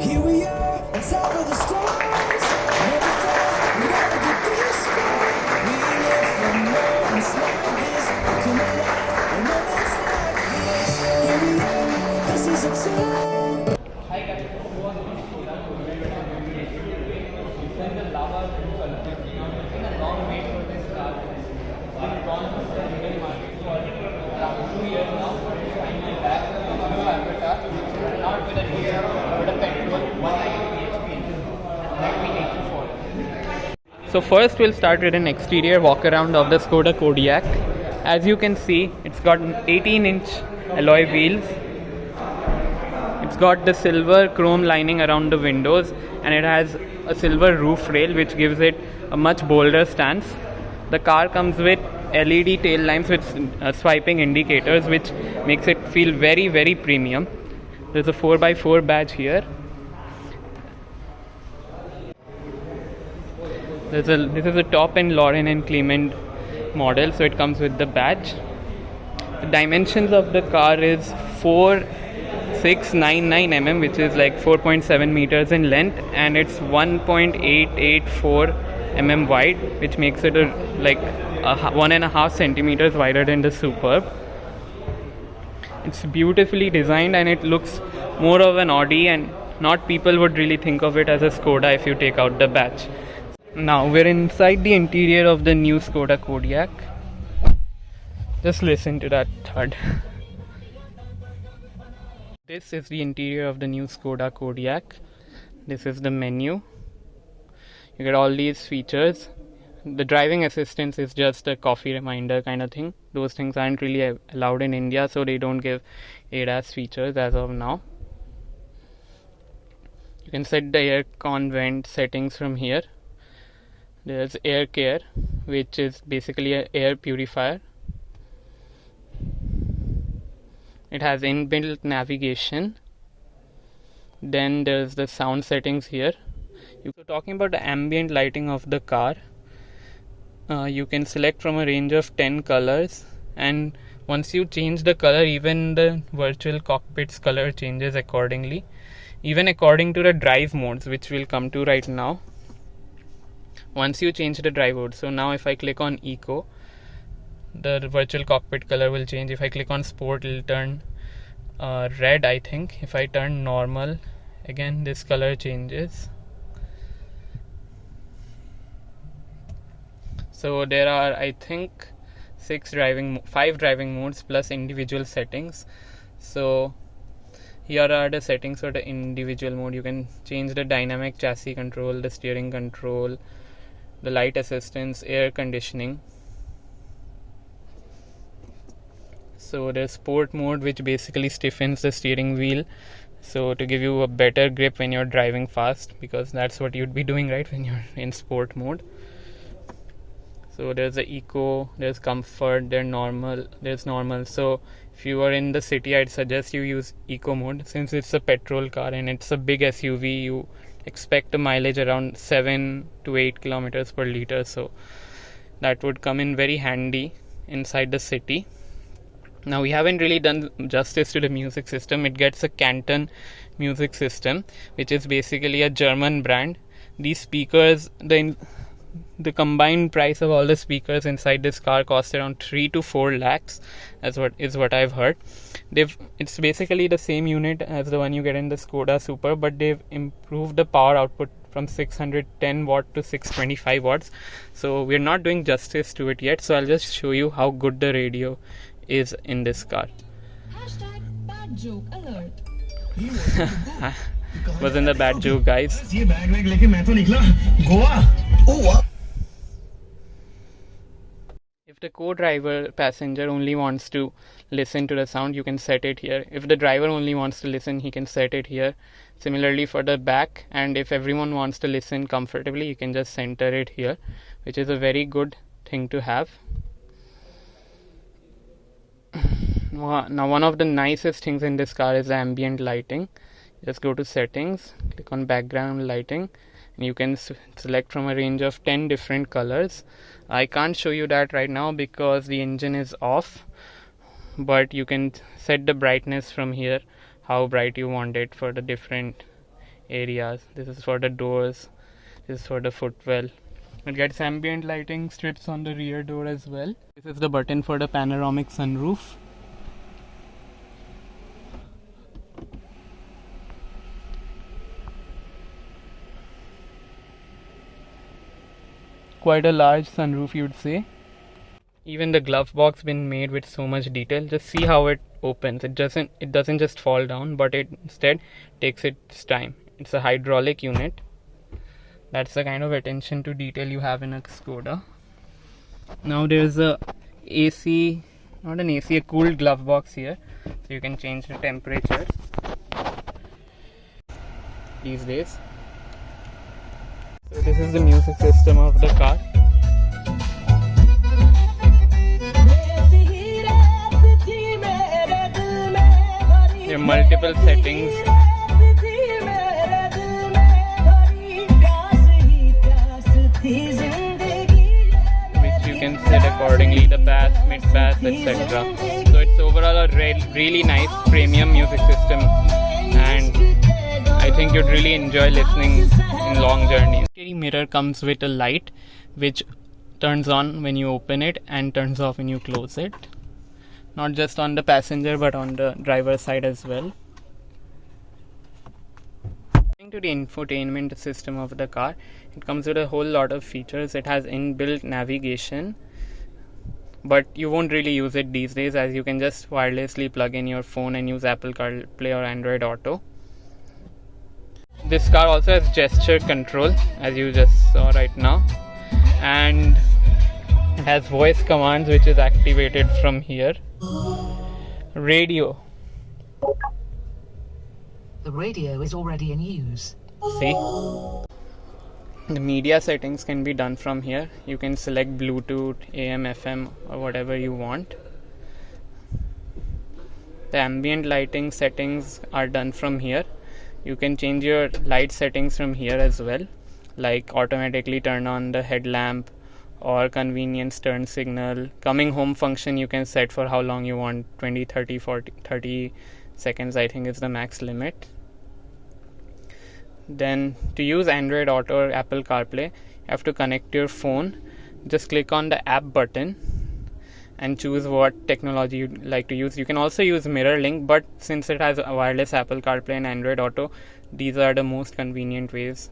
Here we are, on top of the stars. Never thought we'd ever get this far. We live for moments like this. Come alive, and moments like this. Here we are, this is a time. So first we'll start with an exterior walk around of the Skoda Kodiaq. As you can see, it's got 18-inch alloy wheels. It's got the silver chrome lining around the windows, and it has a silver roof rail which gives it a much bolder stance. The car comes with LED tail lamps with swiping indicators, which makes it feel very, very premium. There's a 4x4 badge here. This is a top-end Lauren and Clement model, so it comes with the badge. The dimensions of the car is 4699 mm, which is like 4.7 meters in length, and it's 1.884 mm wide, which makes it like 1.5 centimeters wider than the Superb. It's beautifully designed, and it looks more of an Audi, and not people would really think of it as a Skoda if you take out the badge. Now we're inside the interior of the new Skoda Kodiaq. Just listen to that thud. This is the interior of the new Skoda Kodiaq. This is the menu. You get all these features. The driving assistance is just a coffee reminder kind of thing. Those things aren't really allowed in India, so they don't give ADAS features as of now. You can set the air con vent settings from here. There's air care, which is basically an air purifier. It has inbuilt navigation. Then there's the sound settings here. So talking about the ambient lighting of the car, you can select from a range of 10 colors, and once you change the color, even the virtual cockpit's color changes accordingly, even according to the drive modes, which we'll come to right now. Once you change the drive mode, so now if I click on Eco, the virtual cockpit color will change. If I click on Sport, it'll turn red, I think. If I turn normal, again this color changes. So there are, I think, 5 driving modes plus individual settings. So here are the settings for the individual mode. You can change the dynamic chassis control, the steering control, the light assistance, air conditioning. So there's sport mode, which basically stiffens the steering wheel, so to give you a better grip when you're driving fast, because that's what you'd be doing, right, when you're in sport mode. So there's the eco, there's comfort, there's normal. So if you are in the city, I'd suggest you use eco mode. Since it's a petrol car and it's a big SUV, you expect a mileage around 7 to 8 kilometers per liter, so that would come in very handy inside the city. Now we haven't really done justice to the music system. It gets a Canton music system, which is basically a German brand. These speakers, the combined price of all the speakers inside this car costs around 3 to 4 lakhs, as what I've heard. It's basically the same unit as the one you get in the Skoda Super, but they've improved the power output from 610 watt to 625 watts. So we're not doing justice to it yet, so I'll just show you how good the radio is in this car. Bad joke alert. Wasn't a bad joke, guys. If the co-driver passenger only wants to listen to the sound, you can set it here. If the driver only wants to listen, he can set it here. Similarly for the back, and if everyone wants to listen comfortably, you can just center it here, which is a very good thing to have. Now one of the nicest things in this car is the ambient lighting. Just go to settings, click on background lighting, and you can select from a range of 10 different colors. I can't show you that right now because the engine is off, but you can set the brightness from here, how bright you want it for the different areas. This is for the doors, this is for the footwell. It gets ambient lighting strips on the rear door as well. This is the button for the panoramic sunroof. Quite a large sunroof, you'd say. Even the glove box been made with so much detail. Just see how it opens. It doesn't just fall down, but it instead takes its time. It's a hydraulic unit. That's the kind of attention to detail you have in a Skoda. Now there's a AC, not an AC, a cooled glove box here, so you can change the temperature these days. So this is the music system of the car. There are multiple settings which you can set accordingly, the bass, mid bass, etc. So it's overall a really nice premium music system, and I think you'd really enjoy listening in long journeys. The mirror comes with a light which turns on when you open it and turns off when you close it. Not just on the passenger but on the driver's side as well. Coming to the infotainment system of the car, it comes with a whole lot of features. It has inbuilt navigation, but you won't really use it these days, as you can just wirelessly plug in your phone and use Apple CarPlay or Android Auto. This car also has gesture control, as you just saw right now, and it has voice commands which is activated from here. Radio. The radio is already in use. See? The media settings can be done from here. You can select Bluetooth, AM, FM or whatever you want. The ambient lighting settings are done from here. You can change your light settings from here as well, like automatically turn on the headlamp or convenience turn signal. Coming home function you can set for how long you want, 20, 30, 40, 30 seconds I think is the max limit. Then to use Android Auto or Apple CarPlay, you have to connect your phone. Just click on the app button and choose what technology you'd like to use. You can also use mirror link, but since it has a wireless Apple CarPlay and Android Auto, these are the most convenient ways.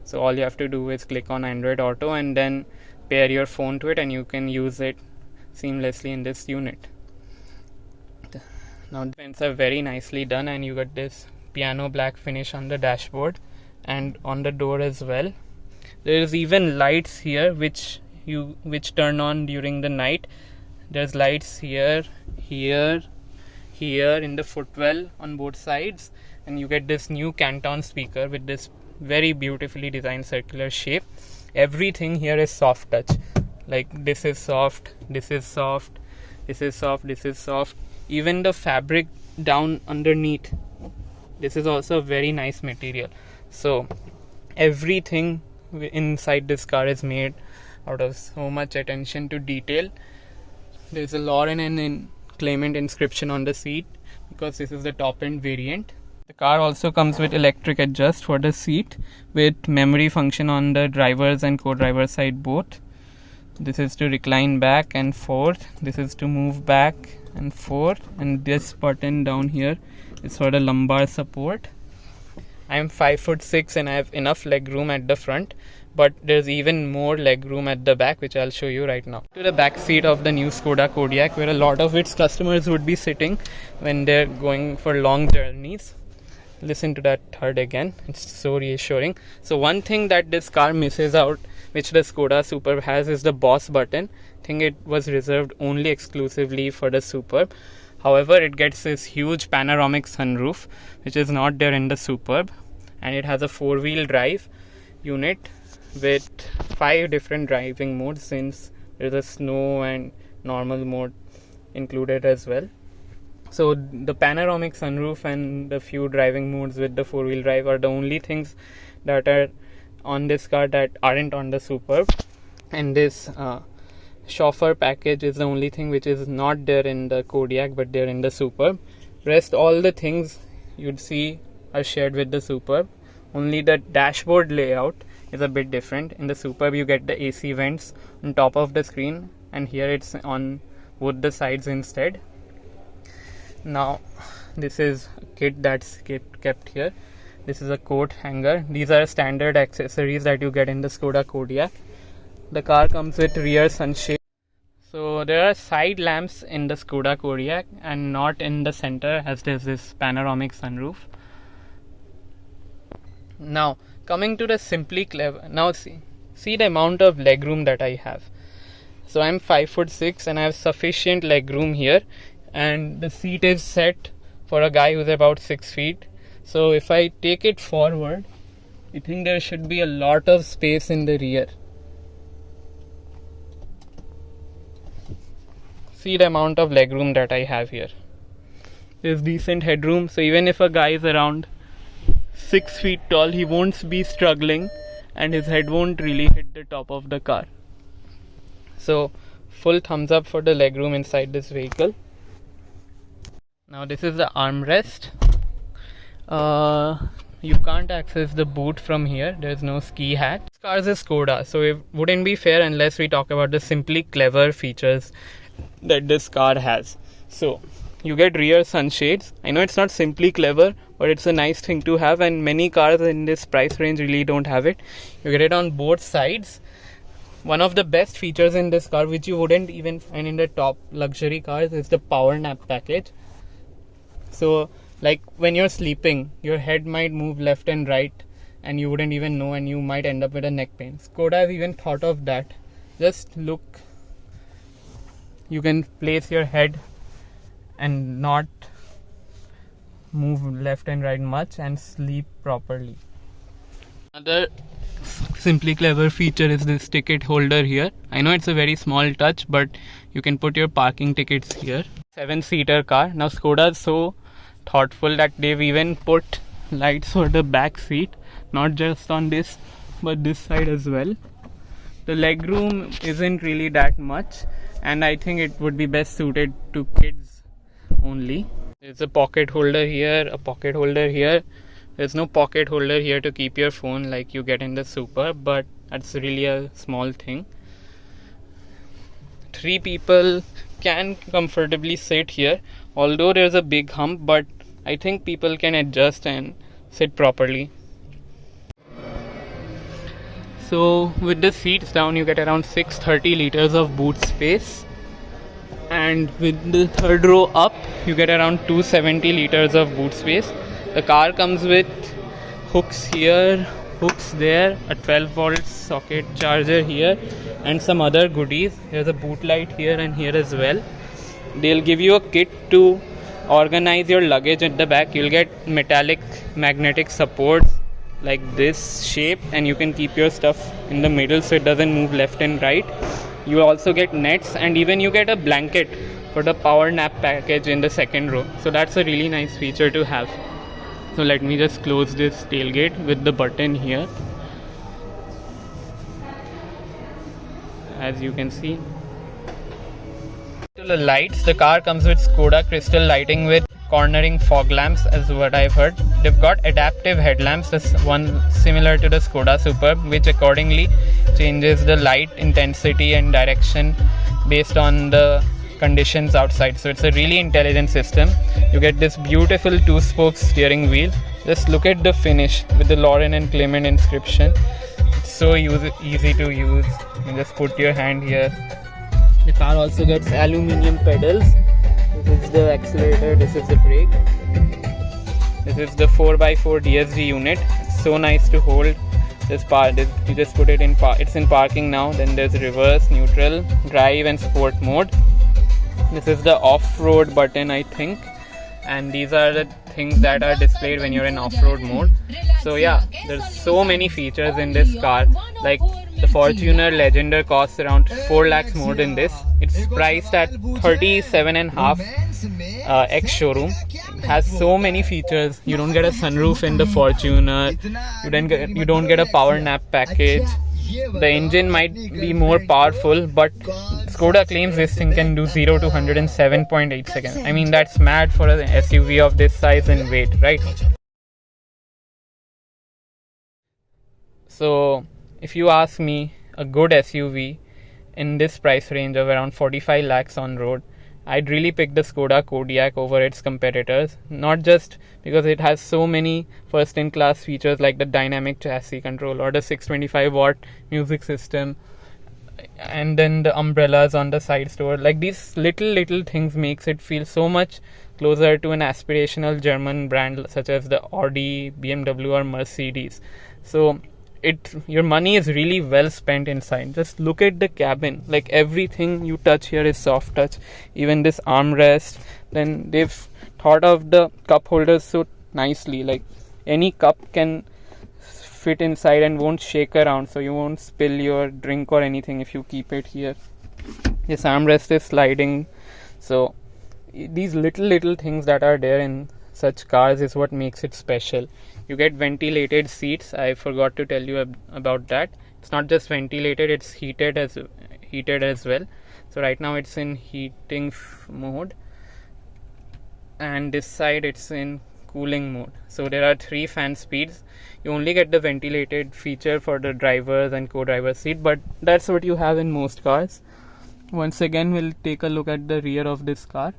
So all you have to do is click on Android Auto and then pair your phone to it, and you can use it seamlessly in this unit. Now the vents are very nicely done, and you got this piano black finish on the dashboard and on the door as well. There is even lights here which turn on during the night. There's lights here, here, here in the footwell on both sides, and you get this new Canton speaker with this very beautifully designed circular shape. Everything here is soft touch. Like this is soft, this is soft, this is soft, this is soft. Even the fabric down underneath, this is also a very nice material. So everything inside this car is made out of so much attention to detail. There's a Lauren and Clement inscription on the seat because this is the top end variant. The car also comes with electric adjust for the seat with memory function on the driver's and co-driver side both. This is to recline back and forth. This is to move back and forth, and this button down here is for the lumbar support. I am 5'6" and I have enough leg room at the front, but there's even more leg room at the back, which I'll show you right now. To the back seat of the new Skoda Kodiaq, where a lot of its customers would be sitting when they're going for long journeys. Listen to that thud again, it's so reassuring. So one thing that this car misses out, which the Skoda Superb has, is the Boss button. I think it was reserved only exclusively for the Superb. However, it gets this huge panoramic sunroof, which is not there in the Superb, and it has a 4-wheel drive unit with 5 different driving modes, since there's a snow and normal mode included as well. So the panoramic sunroof and the few driving modes with the 4-wheel drive are the only things that are on this car that aren't on the Superb, and this chauffeur package is the only thing which is not there in the Kodiaq but there in the Superb. Rest all the things you'd see are shared with the Superb. only the dashboard layout is a bit different. In the Superb you get the AC vents on top of the screen, and here it's on both the sides instead. Now this is a kit that's kept here. This is a coat hanger. These are standard accessories that you get in the Skoda Kodiaq. The car comes with rear sunshade. So there are side lamps in the Skoda Kodiaq and not in the center, as there's this panoramic sunroof. Now coming to the Simply Clever. Now see the amount of legroom that I have. So I'm 5'6" and I have sufficient legroom here, and the seat is set for a guy who's about 6 feet. So if I take it forward, I think there should be a lot of space in the rear. See the amount of legroom that I have here. There's decent headroom, so even if a guy is around 6 feet tall, he won't be struggling and his head won't really hit the top of the car. So full thumbs up for the legroom inside this vehicle. Now this is the armrest. You can't access the boot from here. There's no ski hatch. This car is a Skoda, so it wouldn't be fair unless we talk about the Simply Clever features that this car has. So you get rear sunshades. I know it's not simply clever, but it's a nice thing to have, and many cars in this price range really don't have it. You get it on both sides. One of the best features in this car, which you wouldn't even find in the top luxury cars, is the power nap package. So like when you're sleeping, your head might move left and right and you wouldn't even know, and you might end up with a neck pain. Skoda has even thought of that. Just look, you can place your head and not move left and right much and sleep properly. Another Simply Clever feature is this ticket holder here. I know it's a very small touch, but you can put your parking tickets here. 7-seater car. Now Skoda is so thoughtful that they've even put lights for the back seat, not just on this but this side as well. The legroom isn't really that much, and I think it would be best suited to kids only. There's a pocket holder here, a pocket holder here. There's no pocket holder here to keep your phone like you get in the Superb, but that's really a small thing. 3 people can comfortably sit here, although there's a big hump, but I think people can adjust and sit properly. So with the seats down, you get around 630 liters of boot space, and with the third row up, you get around 270 liters of boot space. The car comes with hooks here, hooks there, a 12-volt socket charger here, and some other goodies. There's a boot light here and here as well. They'll give you a kit to organize your luggage at the back. You'll get metallic magnetic supports like this shape, and you can keep your stuff in the middle so it doesn't move left and right. You also get nets, and even you get a blanket for the power nap package in the second row. So that's a really nice feature to have. So let me just close this tailgate with the button here. As you can see, to the lights, the car comes with Skoda crystal lighting with cornering fog lamps, as what I've heard. They've got adaptive headlamps, this one similar to the Skoda Superb, which accordingly changes the light intensity and direction based on the conditions outside. So it's a really intelligent system. You get this beautiful 2-spoke steering wheel. Just look at the finish with the Lauren and Clement inscription. It's so easy to use. You just put your hand here. The car also gets aluminium pedals. This is the accelerator, this is the brake. This is the 4x4 DSG unit. It's so nice to hold. This part, you just put it in it's in parking now. Then there's reverse, neutral, drive and sport mode. This is the off-road button, I think, and these are the things that are displayed when you're in off-road mode. So yeah, there's so many features in this car. Like the Fortuner Legender costs around 4 lakhs more than this. It's priced at 37.5 ex-showroom. It has so many features. You don't get a sunroof in the Fortuner. You don't get a power nap package. The engine might be more powerful, but Skoda claims this thing can do 0 to 100 in 7.8 seconds. I mean, that's mad for an SUV of this size and weight, right? So if you ask me, a good SUV in this price range of around 45 lakhs on road, I'd really pick the Skoda Kodiaq over its competitors, not just because it has so many first-in-class features like the dynamic chassis control or the 625-watt music system, and then the umbrellas on the side door. Like, these little things makes it feel so much closer to an aspirational German brand such as the Audi, BMW or Mercedes. So your money is really well spent inside. Just look at the cabin. Like, everything you touch here is soft touch, even this armrest. Then they've thought of the cup holders so nicely, like any cup can fit inside and won't shake around, so you won't spill your drink or anything if you keep it here. This armrest is sliding. So these little things that are there in such cars is what makes it special. You get ventilated seats. I forgot to tell you about that. It's not just ventilated, it's heated as well. So right now it's in heating mode, and this side it's in cooling mode. So there are 3 fan speeds. You only get the ventilated feature for the drivers and co-driver seat, but that's what you have in most cars. Once again, we'll take a look at the rear of this car.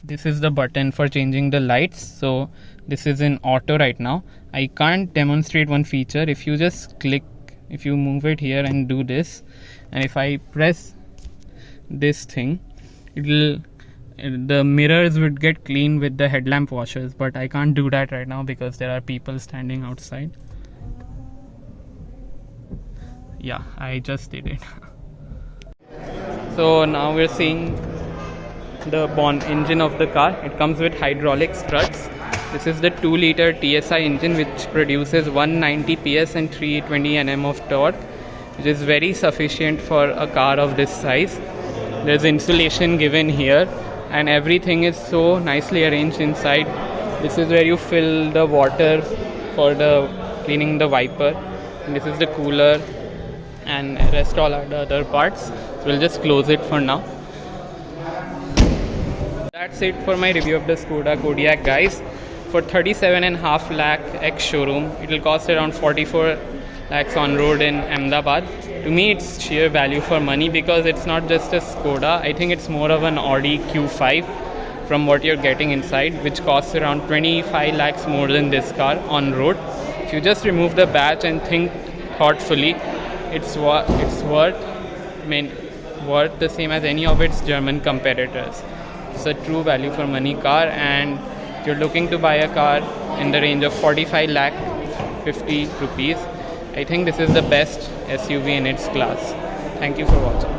This is the button for changing the lights. So this is in auto right now. I can't demonstrate one feature. If you just click, if you move it here and do this, and if I press this thing, the mirrors would get clean with the headlamp washers, but I can't do that right now because there are people standing outside. Yeah, I just did it. So now we're seeing the engine of the car. It comes with hydraulic struts. This is the 2-liter TSI engine which produces 190 PS and 320 Nm of torque, which is very sufficient for a car of this size. There's insulation given here, and everything is so nicely arranged inside. This is where you fill the water for the cleaning the wiper, and this is the cooler, and rest all are the other parts. So we'll just close it for now. That's it for my review of the Skoda Kodiaq, guys. For 37.5 lakh ex showroom, it will cost around 44 lakhs on road in Ahmedabad. To me, it's sheer value for money because it's not just a Skoda. I think it's more of an Audi Q5 from what you're getting inside, which costs around 25 lakhs more than this car on road. If you just remove the badge and think thoughtfully, it's worth the same as any of its German competitors. It's a true value for money car, and if you're looking to buy a car in the range of 45 lakh 50 rupees, I think this is the best SUV in its class. Thank you for watching.